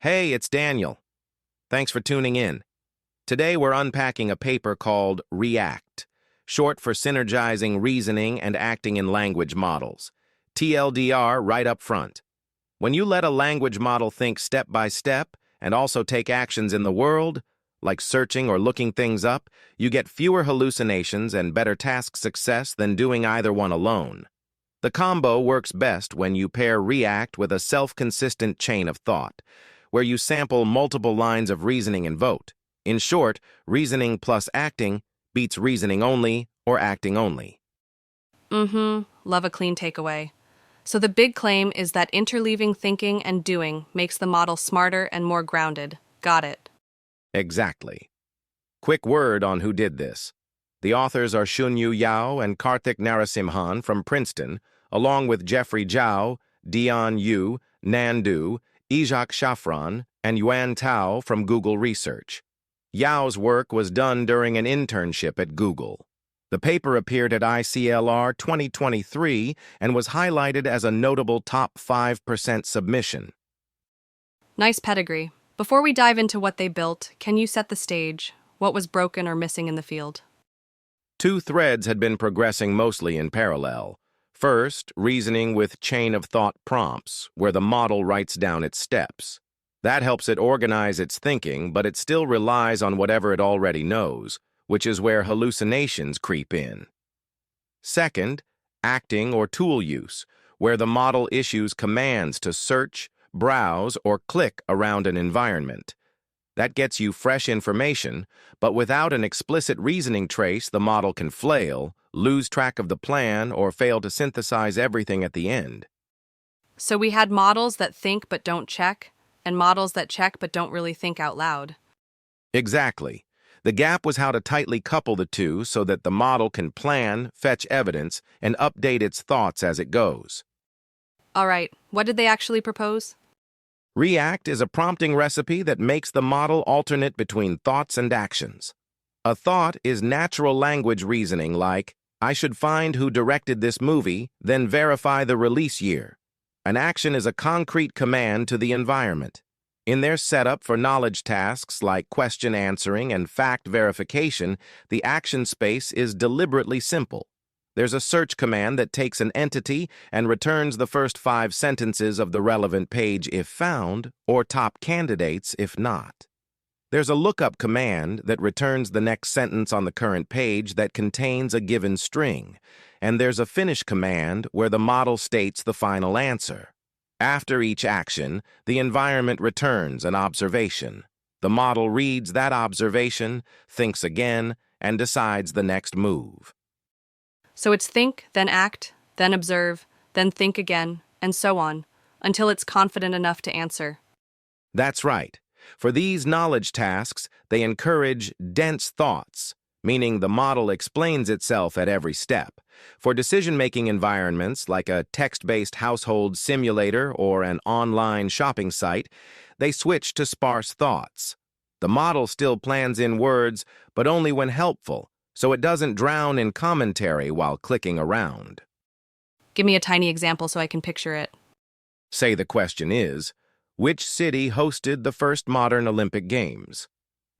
Hey, it's Daniel. Thanks for tuning in. Today we're unpacking a paper called ReAct, short for Synergizing Reasoning and Acting in Language Models. TLDR right up front. When you let a language model think step by step and also take actions in the world, like searching or looking things up, you get fewer hallucinations and better task success than doing either one alone. The combo works best when you pair ReAct with a self-consistent chain of thought, where you sample multiple lines of reasoning and vote. In short, reasoning plus acting beats reasoning only or acting only. Love a clean takeaway. So the big claim is that interleaving thinking and doing makes the model smarter and more grounded. Got it. Exactly. Quick word on who did this. The authors are Shunyu and Karthik Narasimhan from Princeton, along with Zhao, Dian, Nandu, Izhak Shafran, and Yuan from Google Research. Yao's work was done during an internship at Google. The paper appeared at ICLR 2023 and was highlighted as a notable top 5% submission. Nice pedigree. Before we dive into what they built, can you set the stage? What was broken or missing in the field? Two threads had been progressing mostly in parallel. First, reasoning with chain-of-thought prompts, where the model writes down its steps. That helps it organize its thinking, but it still relies on whatever it already knows, which is where hallucinations creep in. Second, acting or tool use, where the model issues commands to search, browse, or click around an environment. That gets you fresh information, but without an explicit reasoning trace, the model can flail, lose track of the plan, or fail to synthesize everything at the end. So we had models that think but don't check, and models that check but don't really think out loud. Exactly. The gap was how to tightly couple the two so that the model can plan, fetch evidence, and update its thoughts as it goes. All right, what did they actually propose? ReAct is a prompting recipe that makes the model alternate between thoughts and actions. A thought is natural language reasoning like, I should find who directed this movie, then verify the release year. An action is a concrete command to the environment. In their setup for knowledge tasks like question answering and fact verification, the action space is deliberately simple. There's a search command that takes an entity and returns the first 5 sentences of the relevant page if found, or top candidates if not. There's a lookup command that returns the next sentence on the current page that contains a given string, and there's a finish command where the model states the final answer. After each action, the environment returns an observation. The model reads that observation, thinks again, and decides the next move. So it's think, then act, then observe, then think again, and so on, until it's confident enough to answer. That's right. For these knowledge tasks, they encourage dense thoughts, meaning the model explains itself at every step. For decision-making environments like a text-based household simulator or an online shopping site, they switch to sparse thoughts. The model still plans in words, but only when helpful, so it doesn't drown in commentary while clicking around. Give me a tiny example so I can picture it. Say the question is, which city hosted the first modern Olympic Games?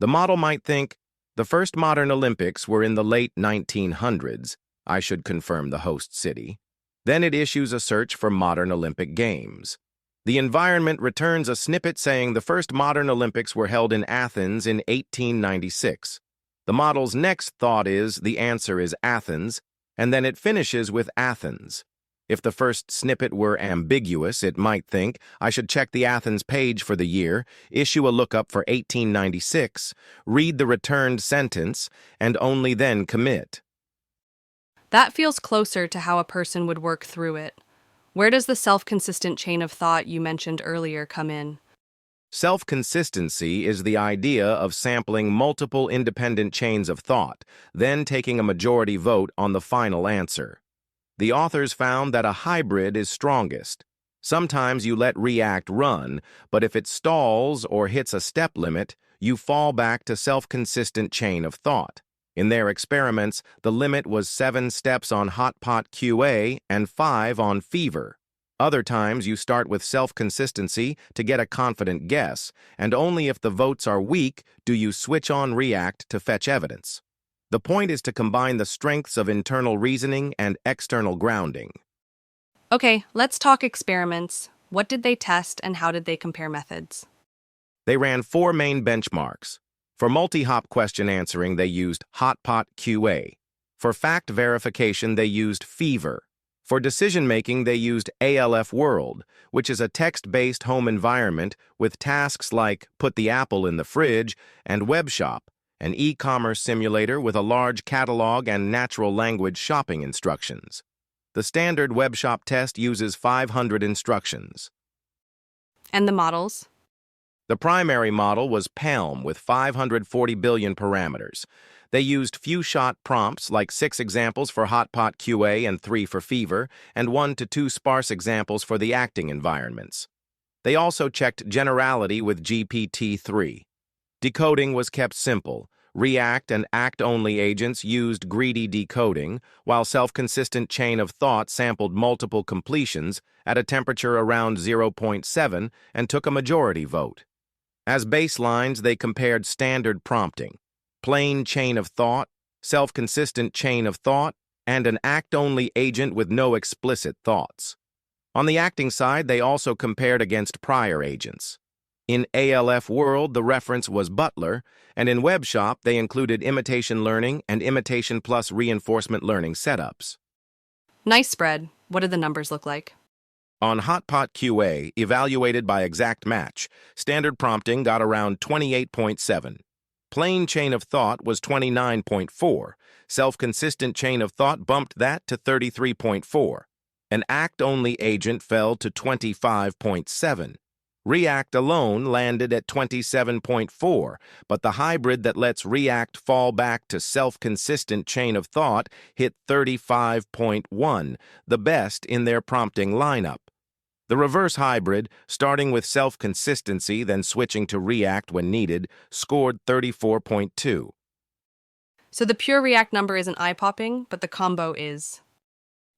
The model might think, the first modern Olympics were in the late 1900s. I should confirm the host city. Then it issues a search for modern Olympic Games. The environment returns a snippet saying the first modern Olympics were held in Athens in 1896. The model's next thought is the answer is Athens, and then it finishes with Athens. If the first snippet were ambiguous, it might think, I should check the Athens page for the year, issue a lookup for 1896, read the returned sentence, and only then commit. That feels closer to how a person would work through it. Where does the self-consistent chain of thought you mentioned earlier come in? Self-consistency is the idea of sampling multiple independent chains of thought, then taking a majority vote on the final answer. The authors found that a hybrid is strongest. Sometimes you let ReAct run, but if it stalls or hits a step limit, you fall back to self-consistent chain of thought. In their experiments, the limit was 7 steps on Hotpot QA and 5 on Fever. Other times you start with self-consistency to get a confident guess, and only if the votes are weak do you switch on ReAct to fetch evidence. The point is to combine the strengths of internal reasoning and external grounding. Okay, let's talk experiments. What did they test and how did they compare methods? They ran 4 main benchmarks. For multi-hop question answering, they used Hotpot QA. For fact verification, they used Fever. For decision-making, they used ALF World, which is a text-based home environment with tasks like put the apple in the fridge and Web Shop, an e-commerce simulator with a large catalog and natural language shopping instructions. The standard Web Shop test uses 500 instructions. And the models? The primary model was PALM with 540 billion parameters. They used few-shot prompts like 6 examples for Hotpot QA and 3 for Fever, and 1 to 2 sparse examples for the acting environments. They also checked generality with GPT-3. Decoding was kept simple. ReAct and ACT-only agents used greedy decoding, while self-consistent chain of thought sampled multiple completions at a temperature around 0.7 and took a majority vote. As baselines, they compared standard prompting, plain chain of thought, self-consistent chain of thought, and an act-only agent with no explicit thoughts. On the acting side, they also compared against prior agents. In ALF World, the reference was Butler, and in Web Shop, they included imitation learning and imitation plus reinforcement learning setups. Nice spread. What did the numbers look like? On Hotpot QA, evaluated by exact match, standard prompting got around 28.7. Plain chain of thought was 29.4. Self-consistent chain of thought bumped that to 33.4. An act-only agent fell to 25.7. ReAct alone landed at 27.4, but the hybrid that lets ReAct fall back to self-consistent chain of thought hit 35.1, the best in their prompting lineup. The reverse hybrid, starting with self-consistency then switching to ReAct when needed, scored 34.2. So the pure ReAct number isn't eye-popping, but the combo is.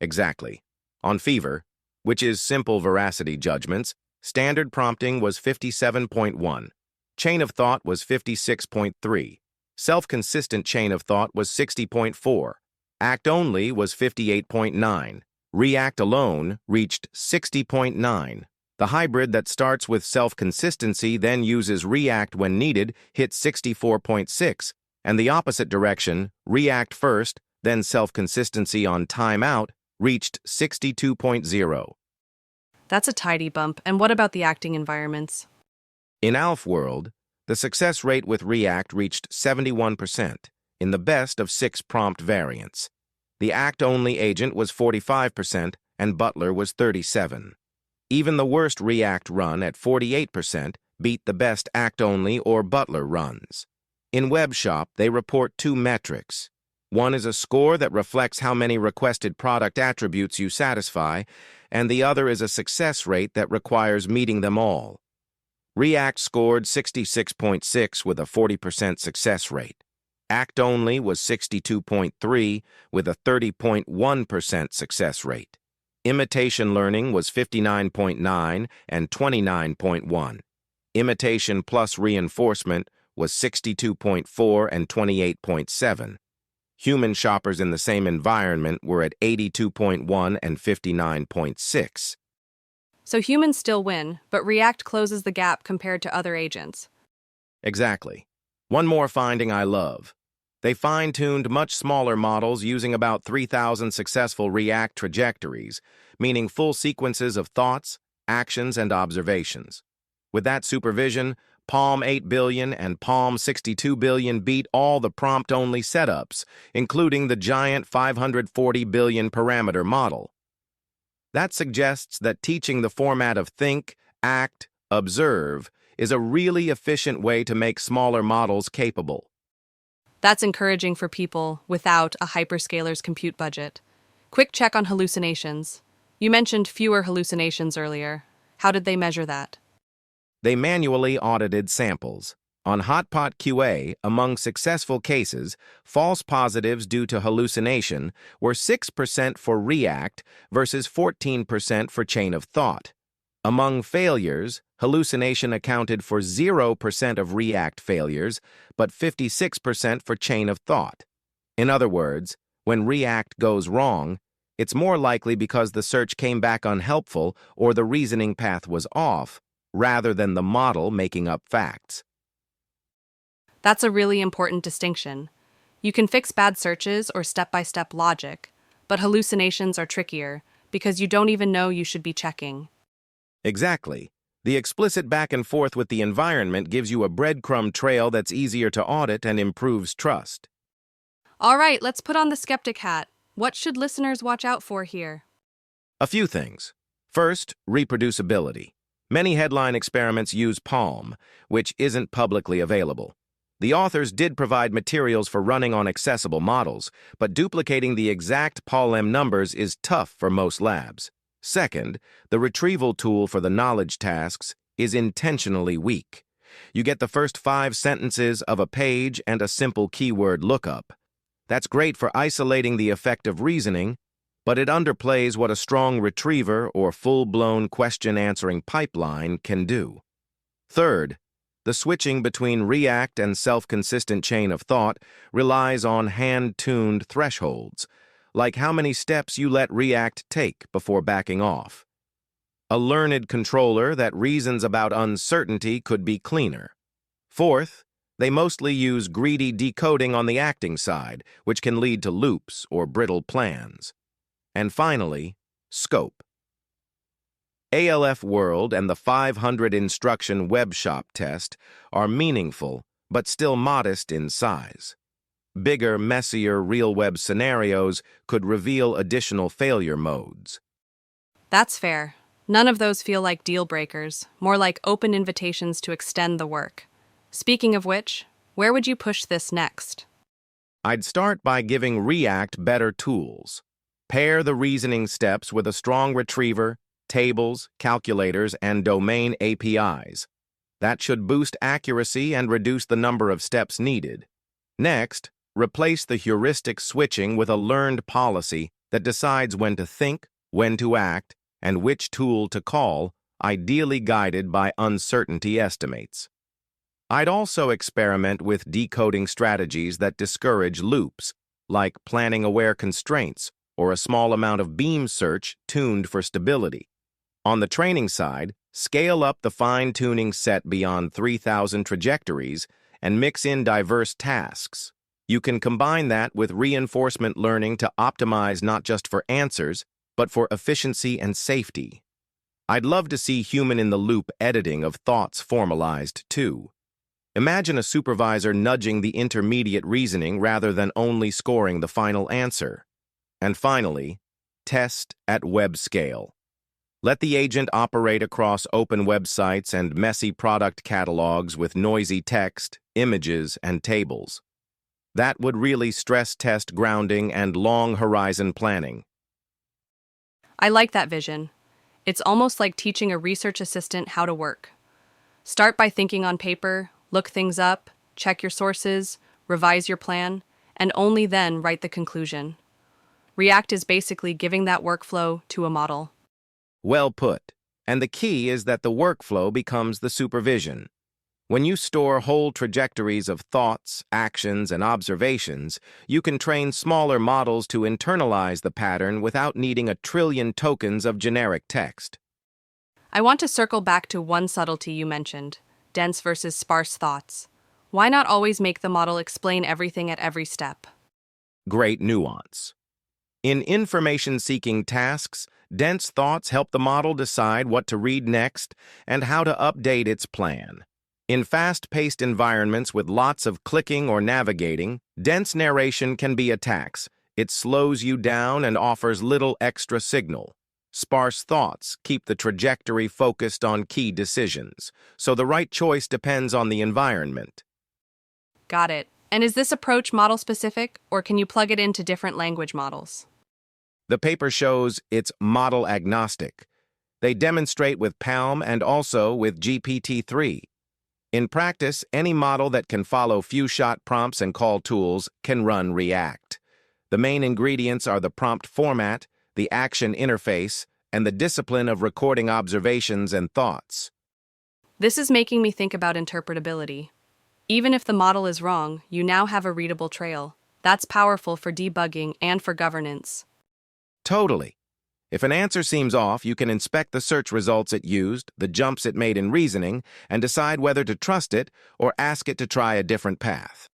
Exactly. On Fever, which is simple veracity judgments, standard prompting was 57.1. Chain of thought was 56.3. Self-consistent chain of thought was 60.4. Act-only was 58.9. ReAct alone reached 60.9. The hybrid that starts with self-consistency then uses ReAct when needed hit 64.6, and the opposite direction, ReAct first, then self-consistency on timeout, reached 62.0. That's a tidy bump. And what about the acting environments? In ALF World, the success rate with ReAct reached 71%, in the best of 6 prompt variants. The act-only agent was 45%, and Butler was 37%. Even the worst ReAct run at 48% beat the best act-only or Butler runs. In Web Shop, they report 2 metrics. One is a score that reflects how many requested product attributes you satisfy, and the other is a success rate that requires meeting them all. ReAct scored 66.6 with a 40% success rate. Act-only was 62.3 with a 30.1% success rate. Imitation learning was 59.9 and 29.1. Imitation plus reinforcement was 62.4 and 28.7. Human shoppers in the same environment were at 82.1 and 59.6. So humans still win, but ReAct closes the gap compared to other agents. Exactly. One more finding I love. They fine-tuned much smaller models using about 3,000 successful ReAct trajectories, meaning full sequences of thoughts, actions, and observations. With that supervision, Palm 8 billion and Palm 62 billion beat all the prompt-only setups, including the giant 540 billion parameter model. That suggests that teaching the format of think, act, observe is a really efficient way to make smaller models capable. That's encouraging for people without a hyperscaler's compute budget. Quick check on hallucinations. You mentioned fewer hallucinations earlier. How did they measure that? They manually audited samples. On Hotpot QA, among successful cases, false positives due to hallucination were 6% for ReAct versus 14% for chain of thought. Among failures, hallucination accounted for 0% of ReAct failures, but 56% for chain of thought. In other words, when ReAct goes wrong, it's more likely because the search came back unhelpful or the reasoning path was off, rather than the model making up facts. That's a really important distinction. You can fix bad searches or step-by-step logic, but hallucinations are trickier because you don't even know you should be checking. Exactly. The explicit back and forth with the environment gives you a breadcrumb trail that's easier to audit and improves trust. All right, let's put on the skeptic hat. What should listeners watch out for here? A few things. First, reproducibility. Many headline experiments use Palm, which isn't publicly available. The authors did provide materials for running on accessible models, but duplicating the exact PaLM numbers is tough for most labs. Second, the retrieval tool for the knowledge tasks is intentionally weak. You get the first 5 sentences of a page and a simple keyword lookup. That's great for isolating the effect of reasoning, but it underplays what a strong retriever or full-blown question-answering pipeline can do. Third, the switching between ReAct and self-consistent chain of thought relies on hand-tuned thresholds, like how many steps you let ReAct take before backing off. A learned controller that reasons about uncertainty could be cleaner. Fourth, they mostly use greedy decoding on the acting side, which can lead to loops or brittle plans. And finally, scope. ALF World and the 500 instruction web shop test are meaningful, but still modest in size. Bigger, messier real web scenarios could reveal additional failure modes. That's fair. None of those feel like deal breakers, more like open invitations to extend the work. Speaking of which, where would you push this next? I'd start by giving ReAct better tools. Pair the reasoning steps with a strong retriever, tables, calculators, and domain APIs. That should boost accuracy and reduce the number of steps needed. Next, replace the heuristic switching with a learned policy that decides when to think, when to act, and which tool to call, ideally guided by uncertainty estimates. I'd also experiment with decoding strategies that discourage loops, like planning-aware constraints or a small amount of beam search tuned for stability. On the training side, scale up the fine-tuning set beyond 3,000 trajectories and mix in diverse tasks. You can combine that with reinforcement learning to optimize not just for answers, but for efficiency and safety. I'd love to see human-in-the-loop editing of thoughts formalized, too. Imagine a supervisor nudging the intermediate reasoning rather than only scoring the final answer. And finally, test at web scale. Let the agent operate across open websites and messy product catalogs with noisy text, images, and tables. That would really stress test grounding and long horizon planning. I like that vision. It's almost like teaching a research assistant how to work. Start by thinking on paper, look things up, check your sources, revise your plan, and only then write the conclusion. ReAct is basically giving that workflow to a model. Well put. And the key is that the workflow becomes the supervision. When you store whole trajectories of thoughts, actions, and observations, you can train smaller models to internalize the pattern without needing 1 trillion tokens of generic text. I want to circle back to one subtlety you mentioned, dense versus sparse thoughts. Why not always make the model explain everything at every step? Great nuance. In information-seeking tasks, dense thoughts help the model decide what to read next and how to update its plan. In fast-paced environments with lots of clicking or navigating, dense narration can be a tax. It slows you down and offers little extra signal. Sparse thoughts keep the trajectory focused on key decisions, so the right choice depends on the environment. Got it. And is this approach model-specific, or can you plug it into different language models? The paper shows it's model agnostic. They demonstrate with Palm and also with GPT-3. In practice, any model that can follow few-shot prompts and call tools can run ReAct. The main ingredients are the prompt format, the action interface, and the discipline of recording observations and thoughts. This is making me think about interpretability. Even if the model is wrong, you now have a readable trail. That's powerful for debugging and for governance. Totally. If an answer seems off, you can inspect the search results it used, the jumps it made in reasoning, and decide whether to trust it or ask it to try a different path.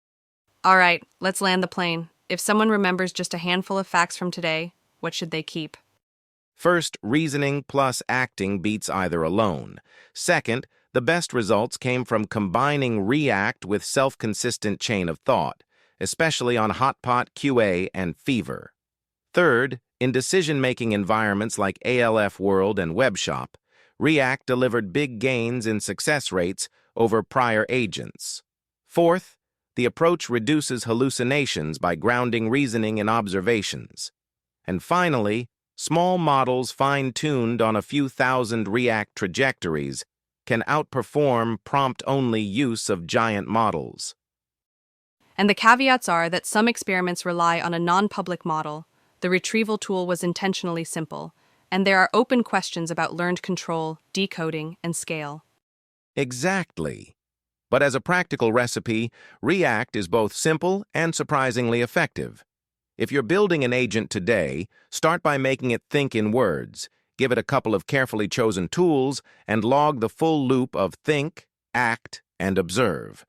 All right, let's land the plane. If someone remembers just a handful of facts from today, what should they keep? First, reasoning plus acting beats either alone. Second, the best results came from combining ReAct with self-consistent chain of thought, especially on Hotpot, QA, and Fever. Third, in decision-making environments like ALF World and WebShop, ReAct delivered big gains in success rates over prior agents. Fourth, the approach reduces hallucinations by grounding reasoning in observations. And finally, small models fine-tuned on a few thousand ReAct trajectories can outperform prompt-only use of giant models. And the caveats are that some experiments rely on a non-public model. The retrieval tool was intentionally simple, and there are open questions about learned control, decoding, and scale. Exactly. But as a practical recipe, ReAct is both simple and surprisingly effective. If you're building an agent today, start by making it think in words, give it a couple of carefully chosen tools, and log the full loop of think, act, and observe.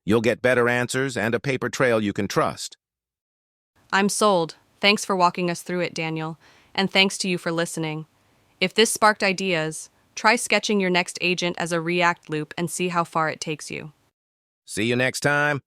You'll get better answers and a paper trail you can trust. I'm sold. Thanks for walking us through it, Daniel, and thanks to you for listening. If this sparked ideas, try sketching your next agent as a ReAct loop and see how far it takes you. See you next time.